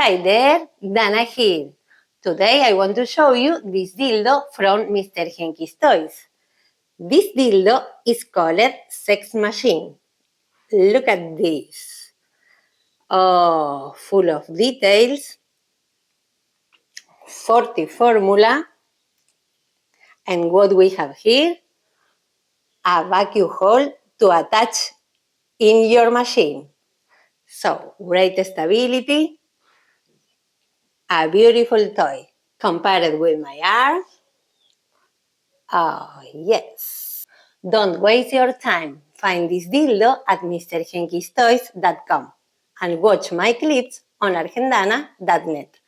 Hi there, Dana here. Today I want to show you this dildo from Mr. Hankeys Toys. This dildo is called Sex Machine. Look at this. Oh, full of details, 40 formula, and what we have here, a vacuum hole to attach in your machine. So, great stability, a beautiful toy. Compared with my arm, oh yes. Don't waste your time. Find this dildo at mrhankystoys.com and watch my clips on argendana.net.